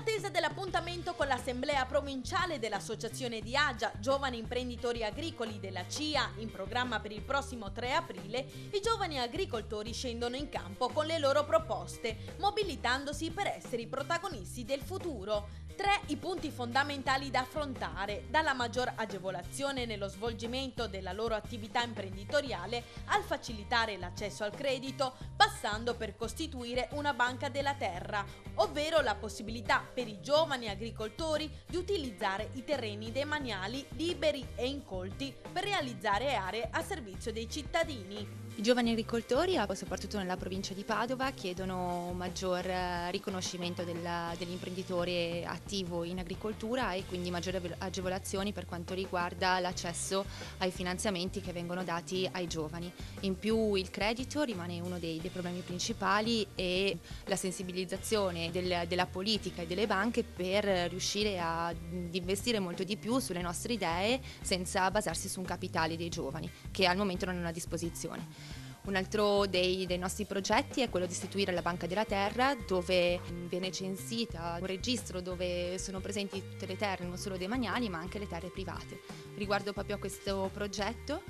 attesa dell'appuntamento con l'assemblea provinciale dell'Associazione di Agia Giovani Imprenditori Agricoli della CIA, in programma per il prossimo 3 aprile, i giovani agricoltori scendono in campo con le loro proposte, mobilitandosi per essere i protagonisti del futuro. 3 i punti fondamentali da affrontare, dalla maggior agevolazione nello svolgimento della loro attività imprenditoriale al facilitare l'accesso al credito, passando per costituire una banca della terra, ovvero la possibilità per i giovani agricoltori di utilizzare i terreni demaniali liberi e incolti per realizzare aree a servizio dei cittadini. I giovani agricoltori, soprattutto nella provincia di Padova, chiedono maggior riconoscimento dell'imprenditore attivo in agricoltura e quindi maggiori agevolazioni per quanto riguarda l'accesso ai finanziamenti che vengono dati ai giovani. In più il credito rimane uno dei problemi principali e la sensibilizzazione della politica e delle banche per riuscire ad investire molto di più sulle nostre idee senza basarsi su un capitale dei giovani che al momento non hanno a disposizione. Un altro dei nostri progetti è quello di istituire la Banca della Terra, dove viene censita un registro dove sono presenti tutte le terre, non solo demaniali ma anche le terre private. Riguardo proprio a questo progetto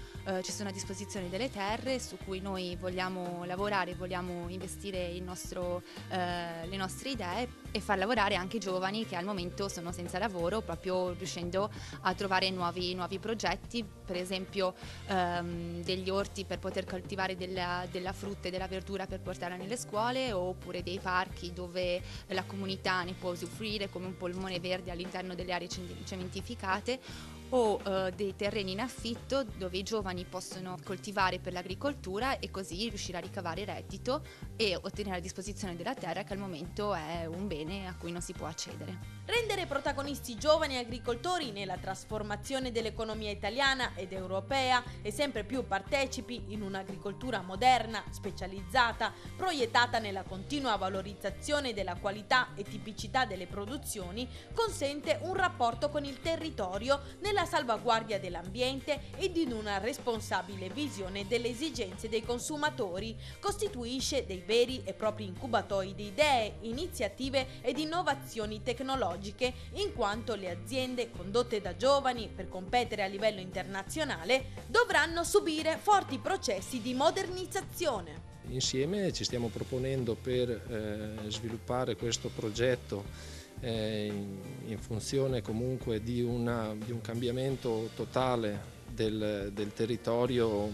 ci sono a disposizione delle terre su cui noi vogliamo lavorare, vogliamo investire le nostre idee e far lavorare anche i giovani che al momento sono senza lavoro, proprio riuscendo a trovare nuovi progetti, per esempio degli orti per poter coltivare della frutta e della verdura per portarla nelle scuole, oppure dei parchi dove la comunità ne può usufruire come un polmone verde all'interno delle aree cementificate, o dei terreni in affitto dove i giovani possono coltivare per l'agricoltura e così riuscire a ricavare reddito e ottenere a disposizione della terra, che al momento è un bene a cui non si può accedere. Rendere protagonisti i giovani agricoltori nella trasformazione dell'economia italiana ed europea e sempre più partecipi in un'agricoltura moderna, specializzata, proiettata nella continua valorizzazione della qualità e tipicità delle produzioni, consente un rapporto con il territorio nella salvaguardia dell'ambiente ed in una responsabile visione delle esigenze dei consumatori, costituisce dei veri e propri incubatori di idee, iniziative ed innovazioni tecnologiche, in quanto le aziende condotte da giovani per competere a livello internazionale dovranno subire forti processi di modernizzazione. Insieme ci stiamo proponendo per sviluppare questo progetto in funzione comunque di un cambiamento totale del territorio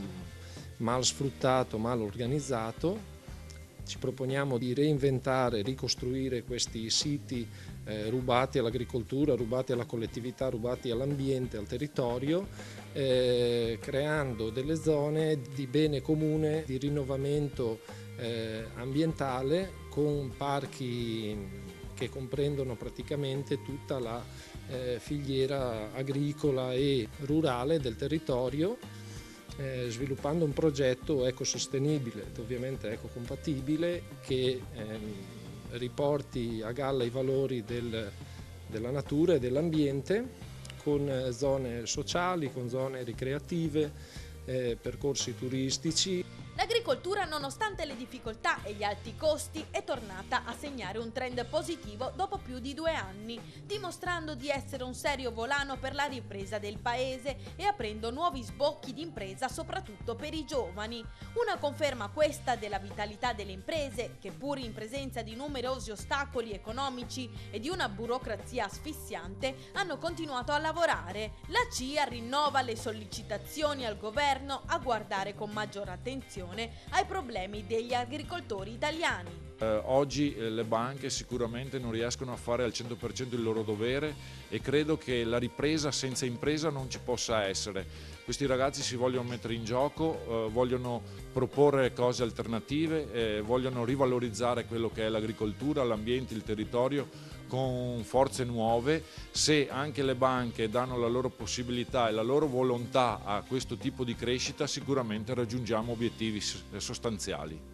mal sfruttato, mal organizzato. Ci proponiamo di reinventare, ricostruire questi siti rubati all'agricoltura, rubati alla collettività, rubati all'ambiente, al territorio, creando delle zone di bene comune, di rinnovamento ambientale, con parchi che comprendono praticamente tutta la filiera agricola e rurale del territorio, sviluppando un progetto ecosostenibile, ovviamente ecocompatibile, che riporti a galla i valori della natura e dell'ambiente, con zone sociali, con zone ricreative, percorsi turistici. L'agricoltura, nonostante le difficoltà e gli alti costi, è tornata a segnare un trend positivo dopo più di 2 anni, dimostrando di essere un serio volano per la ripresa del paese e aprendo nuovi sbocchi di impresa soprattutto per i giovani. Una conferma questa della vitalità delle imprese che, pur in presenza di numerosi ostacoli economici e di una burocrazia asfissiante, hanno continuato a lavorare. La CIA rinnova le sollecitazioni al governo a guardare con maggior attenzione ai problemi degli agricoltori italiani. Oggi le banche sicuramente non riescono a fare al 100% il loro dovere e credo che la ripresa senza impresa non ci possa essere. Questi ragazzi si vogliono mettere in gioco, vogliono proporre cose alternative, vogliono rivalorizzare quello che è l'agricoltura, l'ambiente, il territorio con forze nuove. Se anche le banche danno la loro possibilità e la loro volontà a questo tipo di crescita, sicuramente raggiungiamo obiettivi sostanziali.